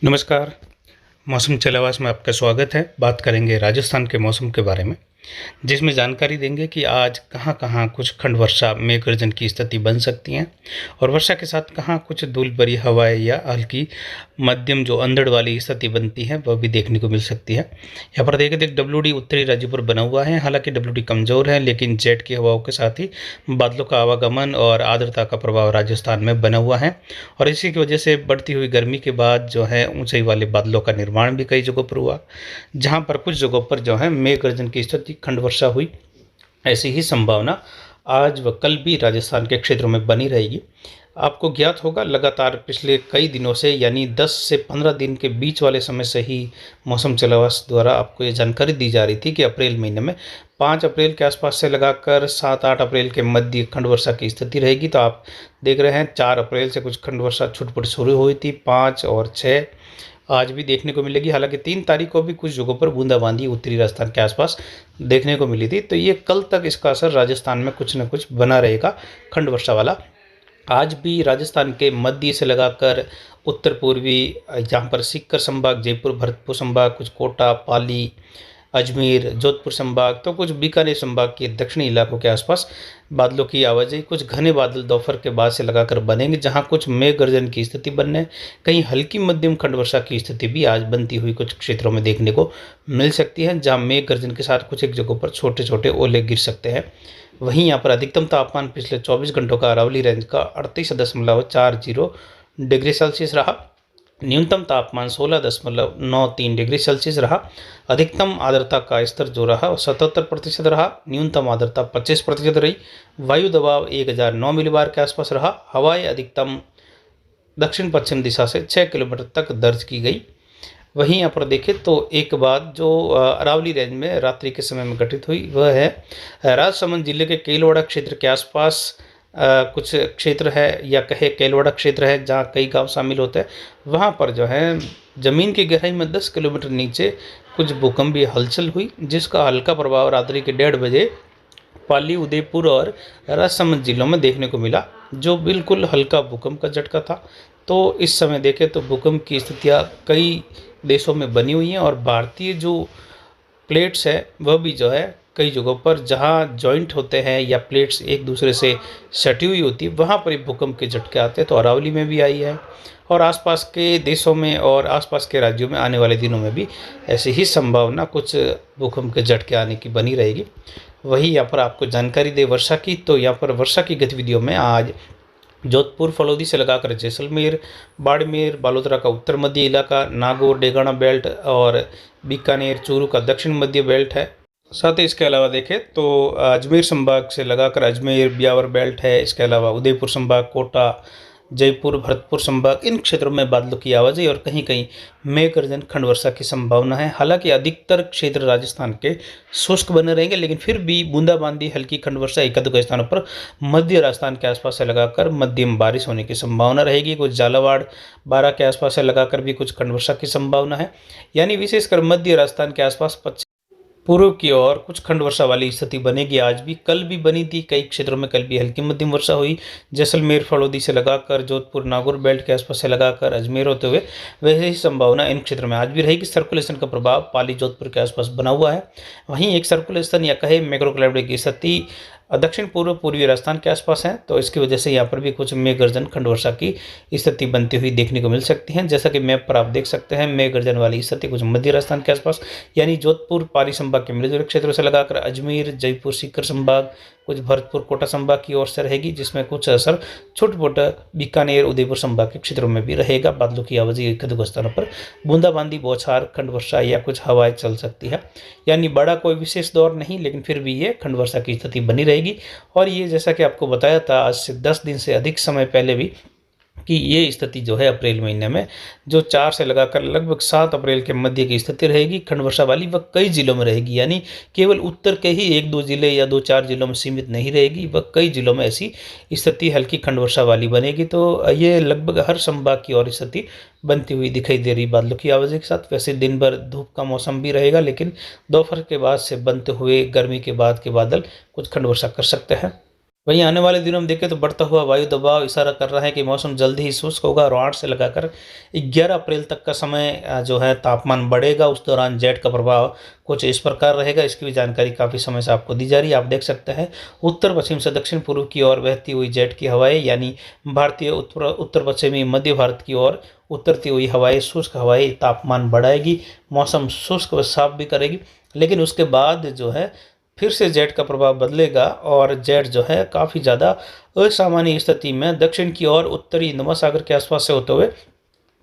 नमस्कार। मौसम चलावास में आपका स्वागत है। बात करेंगे राजस्थान के मौसम के बारे में, जिसमें जानकारी देंगे कि आज कहाँ-कहाँ कुछ खंड वर्षा, मेघ गर्जन की स्थिति बन सकती हैं और वर्षा के साथ कहाँ कुछ धूल भरी हवाएं या हल्की मध्यम जो अंधड़ वाली स्थिति बनती है वह भी देखने को मिल सकती है। यहाँ पर देखें डब्ल्यूडी उत्तरी राज्यों पर बना हुआ है। हालांकि डब्ल्यूडी कमज़ोर है, लेकिन जेट की हवाओं के साथ ही बादलों का आवागमन और आर्द्रता का प्रभाव राजस्थान में बना हुआ है और इसी की वजह से बढ़ती हुई गर्मी के बाद जो है ऊंचाई वाले बादलों का निर्माण भी कई जगहों पर हुआ, जहाँ पर कुछ जगहों पर जो है मेघ गर्जन की स्थिति खंड वर्षा हुई। ऐसी ही संभावना आज व कल भी राजस्थान के क्षेत्रों में बनी रहेगी। आपको ज्ञात होगा, लगातार पिछले कई दिनों से यानी 10 से 15 दिन के बीच वाले समय से ही मौसम चलावास द्वारा आपको ये जानकारी दी जा रही थी कि अप्रैल महीने में 5 अप्रैल के आसपास से लगाकर 7-8 अप्रैल के मध्य खंड वर्षा की स्थिति रहेगी। तो आप देख रहे हैं 4 अप्रैल से कुछ खंड वर्षा छुटपुट शुरू हुई थी, 5 और 6 आज भी देखने को मिलेगी। हालांकि 3 तारीख को भी कुछ जगहों पर बूंदाबांदी उत्तरी राजस्थान के आसपास देखने को मिली थी। तो ये कल तक इसका असर राजस्थान में कुछ न कुछ बना रहेगा खंड वर्षा वाला। आज भी राजस्थान के मध्य से लगाकर उत्तर पूर्वी, जहाँ पर सीकर संभाग, जयपुर भरतपुर संभाग, कुछ कोटा, पाली, अजमेर, जोधपुर संभाग, तो कुछ बीकानेर संभाग के दक्षिणी इलाकों के आसपास बादलों की आवाजाही, कुछ घने बादल दोपहर के बाद से लगाकर बनेंगे, जहां कुछ मेघ गर्जन की स्थिति बनने, कहीं हल्की मध्यम खंड वर्षा की स्थिति भी आज बनती हुई कुछ क्षेत्रों में देखने को मिल सकती है, जहां मेघ गर्जन के साथ कुछ एक जगहों पर छोटे छोटे ओले गिर सकते हैं। वहीं यहाँ पर अधिकतम तापमान पिछले 24 घंटों का अरावली रेंज का 38.40 डिग्री सेल्सियस रहा। न्यूनतम तापमान 16.93 डिग्री सेल्सियस रहा। अधिकतम आर्द्रता का स्तर जो रहा वो 77% रहा। न्यूनतम आर्द्रता 25% रही। वायु दबाव 1009 मिलीबार के आसपास रहा। हवाएं अधिकतम दक्षिण पश्चिम दिशा से 6 किलोमीटर तक दर्ज की गई। वहीं यहाँ पर देखें तो एक बात जो अरावली रेंज में रात्रि के समय में घटित हुई वह है राजसमंद जिले के केलवाड़ा क्षेत्र के आसपास कुछ क्षेत्र है, या कहे केलवाड़ा क्षेत्र है, जहाँ कई गांव शामिल होते हैं। वहाँ पर जो है ज़मीन की गहराई में 10 किलोमीटर नीचे कुछ भूकंपीय हलचल हुई, जिसका हल्का प्रभाव रात्रि के 1:30 बजे पाली, उदयपुर और राजसमंद जिलों में देखने को मिला, जो बिल्कुल हल्का भूकंप का झटका था। तो इस समय देखें तो भूकंप की स्थितियाँ कई देशों में बनी हुई हैं और भारतीय जो प्लेट्स है वह भी जो है कई जगहों पर जहां जॉइंट होते हैं या प्लेट्स एक दूसरे से सटी हुई होती है वहां पर भूकंप के झटके आते हैं। तो अरावली में भी आई है और आसपास के देशों में और आसपास के राज्यों में आने वाले दिनों में भी ऐसी ही संभावना कुछ भूकंप के झटके आने की बनी रहेगी। वही यहाँ पर आपको जानकारी दे वर्षा की, तो यहाँ पर वर्षा की गतिविधियों में आज जोधपुर फलौदी से लगाकर जैसलमेर, बाड़मेर, बालोतरा का उत्तर मध्य इलाका, नागौर, डेगाना बेल्ट और बीकानेर, चूरू का दक्षिण मध्य बेल्ट है। साथ ही इसके अलावा देखें तो अजमेर संभाग से लगाकर अजमेर, ब्यावर बेल्ट है। इसके अलावा उदयपुर संभाग, कोटा, जयपुर, भरतपुर संभाग, इन क्षेत्रों में बादलों की आवाजाही और कहीं कहीं मेघ गर्जन खंड वर्षा की संभावना है। हालांकि अधिकतर क्षेत्र राजस्थान के शुष्क बने रहेंगे, लेकिन फिर भी बूंदाबांदी, हल्की खंड वर्षा एक आध स्थानों पर मध्य राजस्थान के आसपास से लगाकर मध्यम बारिश होने की संभावना रहेगी। कुछ झालावाड़, बारा के आसपास से लगाकर भी कुछ खंड वर्षा की संभावना है। यानी विशेषकर मध्य राजस्थान के आसपास पूर्व की ओर कुछ खंड वर्षा वाली स्थिति बनेगी। आज भी, कल भी बनी थी कई क्षेत्रों में, कल भी हल्की मध्यम वर्षा हुई। जैसलमेर फलौदी से लगाकर जोधपुर, नागौर बेल्ट के आसपास से लगाकर अजमेर होते हुए वैसे ही संभावना इन क्षेत्रों में आज भी रहेगी। सर्कुलेशन का प्रभाव पाली, जोधपुर के आसपास बना हुआ है। वहीं एक सर्कुलेशन या कहे मैक्रोक्लाउड की स्थिति दक्षिण पूर्व पूर्वी राजस्थान के आसपास है, तो इसकी वजह से यहाँ पर भी कुछ मेघ गर्जन खंड वर्षा की स्थिति बनती हुई देखने को मिल सकती है। जैसा कि मैप पर आप देख सकते हैं, मेघ गर्जन वाली स्थिति कुछ मध्य राजस्थान के आसपास यानी जोधपुर, पाली संभाग के मिले क्षेत्रों से लगाकर अजमेर, जयपुर, सीकर संभाग, कुछ भरतपुर, कोटा संभाग की ओर से रहेगी, जिसमें कुछ असर छोटे मोटा बीकानेर, उदयपुर संभाग के क्षेत्रों में भी रहेगा। बादलों की आवाजाही एक दो स्थानों पर बूंदाबांदी, बौछार, खंड वर्षा या कुछ हवाएं चल सकती है। यानी बड़ा कोई विशेष दौर नहीं, लेकिन फिर भी ये खंड वर्षा की स्थिति बनी रहेगी। और ये जैसा कि आपको बताया था आज से 10 दिन से अधिक समय पहले भी कि ये स्थिति जो है अप्रैल महीने में जो 4 से लगाकर लगभग 7 अप्रैल के मध्य की स्थिति रहेगी खंड वर्षा वाली, वह कई जिलों में रहेगी। यानी केवल उत्तर के ही 1-2 जिले या 2-4 जिलों में सीमित नहीं रहेगी, वह कई जिलों में ऐसी स्थिति हल्की खंड वर्षा वाली बनेगी। तो ये लगभग हर संभाग की और स्थिति बनती हुई दिखाई दे रही बादलों की आवाज़ के साथ। वैसे दिन भर धूप का मौसम भी रहेगा, लेकिन दोपहर के बाद से बनते हुए गर्मी के बाद के बादल कुछ खंड वर्षा कर सकते हैं। वहीं आने वाले दिनों में देखें तो बढ़ता हुआ वायु दबाव इशारा कर रहा है कि मौसम जल्द ही शुष्क होगा और 8 से लगाकर 11 अप्रैल तक का समय जो है तापमान बढ़ेगा। उस दौरान जेट का प्रभाव कुछ इस प्रकार रहेगा। इसकी भी जानकारी काफ़ी समय से आपको दी जा रही है। आप देख सकते हैं उत्तर पश्चिम से दक्षिण पूर्व की ओर बहती हुई जेट की हवाएं, यानी भारतीय उत्तर पश्चिमी मध्य भारत की ओर उतरती हुई हवाएं, शुष्क हवाएं तापमान बढ़ाएगी, मौसम शुष्क व साफ भी करेगी। लेकिन उसके बाद जो है फिर से जेट का प्रभाव बदलेगा और जेट जो है काफ़ी ज़्यादा असामान्य स्थिति में दक्षिण की ओर उत्तरी हिंद महासागर के आसपास से होते हुए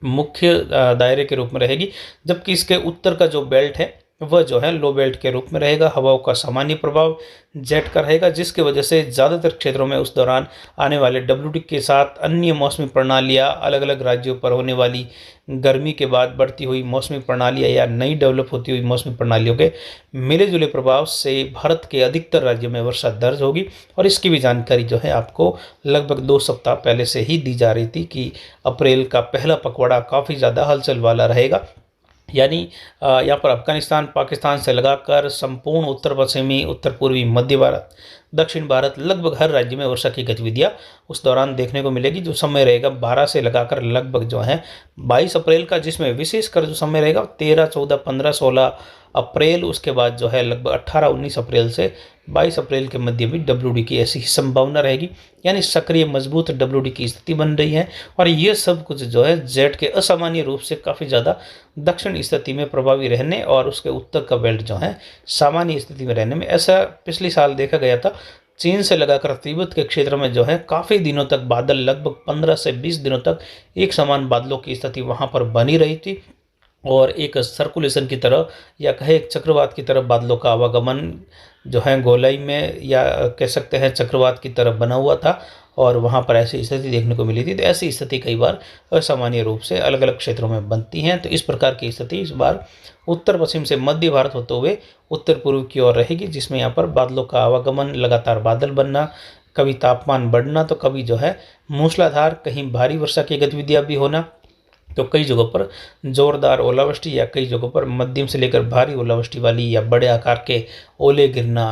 मुख्य दायरे के रूप में रहेगी। जबकि इसके उत्तर का जो बेल्ट है वह जो है लो बेल्ट के रूप में रहेगा। हवाओं का सामान्य प्रभाव जेट का रहेगा, जिसकी वजह से ज़्यादातर क्षेत्रों में उस दौरान आने वाले WD के साथ अन्य मौसमी प्रणालियाँ, अलग अलग राज्यों पर होने वाली गर्मी के बाद बढ़ती हुई मौसमी प्रणालियाँ या नई डेवलप होती हुई मौसमी प्रणालियों के मिले जुले प्रभाव से भारत के अधिकतर राज्यों में वर्षा दर्ज होगी। और इसकी भी जानकारी जो है आपको लगभग 2 सप्ताह पहले से ही दी जा रही थी कि अप्रैल का पहला पखवाड़ा काफ़ी ज़्यादा हलचल वाला रहेगा। यानी यहाँ पर अफगानिस्तान, पाकिस्तान से लगाकर संपूर्ण उत्तर पश्चिमी, उत्तर पूर्वी, मध्य भारत, दक्षिण भारत, लगभग हर राज्य में वर्षा की गतिविधियाँ उस दौरान देखने को मिलेगी। जो समय रहेगा 12 से लगाकर लगभग जो है 22 अप्रैल का, जिसमें विशेषकर जो समय रहेगा 13, 14, 15, 16 अप्रैल, उसके बाद जो है लगभग 18, 19 अप्रैल से 22 अप्रैल के मध्य में WD की ऐसी ही संभावना रहेगी। यानी सक्रिय मजबूत WD की स्थिति बन रही है। और ये सब कुछ जो है जेट के असामान्य रूप से काफ़ी ज़्यादा दक्षिण स्थिति में प्रभावी रहने और उसके उत्तर का बेल्ट जो है सामान्य स्थिति में रहने में, ऐसा पिछले साल देखा गया था। चीन से लगाकर तिब्बत के क्षेत्र में जो है काफ़ी दिनों तक बादल, लगभग 15 से 20 दिनों तक एक समान बादलों की स्थिति वहाँ पर बनी रही थी और एक सर्कुलेशन की तरह या कहे एक चक्रवात की तरह बादलों का आवागमन जो है गोलाई में, या कह सकते हैं चक्रवात की तरह बना हुआ था और वहाँ पर ऐसी स्थिति देखने को मिली थी। तो ऐसी स्थिति कई बार असामान्य रूप से अलग अलग क्षेत्रों में बनती हैं। तो इस प्रकार की स्थिति इस बार उत्तर पश्चिम से मध्य भारत होते हुए उत्तर पूर्व की ओर रहेगी, जिसमें यहाँ पर बादलों का आवागमन, लगातार बादल बनना, कभी तापमान बढ़ना तो कभी जो है मूसलाधार कहीं भारी वर्षा की गतिविधियाँ भी होना, तो कई जगहों पर जोरदार ओलावृष्टि या कई जगहों पर मध्यम से लेकर भारी ओलावृष्टि वाली या बड़े आकार के ओले गिरना,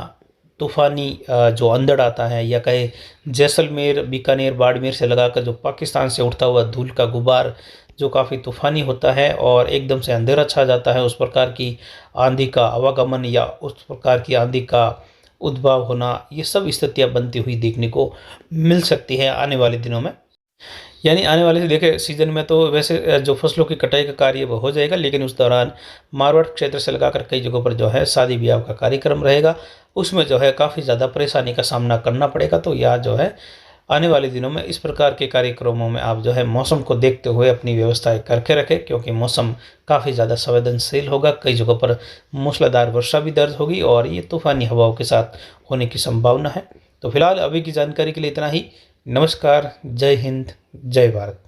तूफानी जो अंधड़ आता है, या कहे जैसलमेर, बीकानेर, बाड़मेर से लगाकर जो पाकिस्तान से उठता हुआ धूल का गुबार जो काफ़ी तूफानी होता है और एकदम से अंधेरा छा जाता है, उस प्रकार की आंधी का आवागमन या उस प्रकार की आंधी का उद्भव होना, ये सब स्थितियाँ बनती हुई देखने को मिल सकती है आने वाले दिनों में। यानी आने वाले देखिए सीजन में तो वैसे जो फसलों की कटाई का कार्य वो हो जाएगा, लेकिन उस दौरान मारवाड़ क्षेत्र से लगाकर कई जगहों पर जो है शादी ब्याह का कार्यक्रम रहेगा, उसमें जो है काफ़ी ज़्यादा परेशानी का सामना करना पड़ेगा। तो यह जो है आने वाले दिनों में इस प्रकार के कार्यक्रमों में आप जो है मौसम को देखते हुए अपनी व्यवस्थाएं करके रखें, क्योंकि मौसम काफ़ी ज़्यादा संवेदनशील होगा। कई जगहों पर मूसलाधार वर्षा भी दर्ज होगी और ये तूफानी हवाओं के साथ होने की संभावना है। तो फिलहाल अभी की जानकारी के लिए इतना ही। नमस्कार, जय हिंद, जय भारत।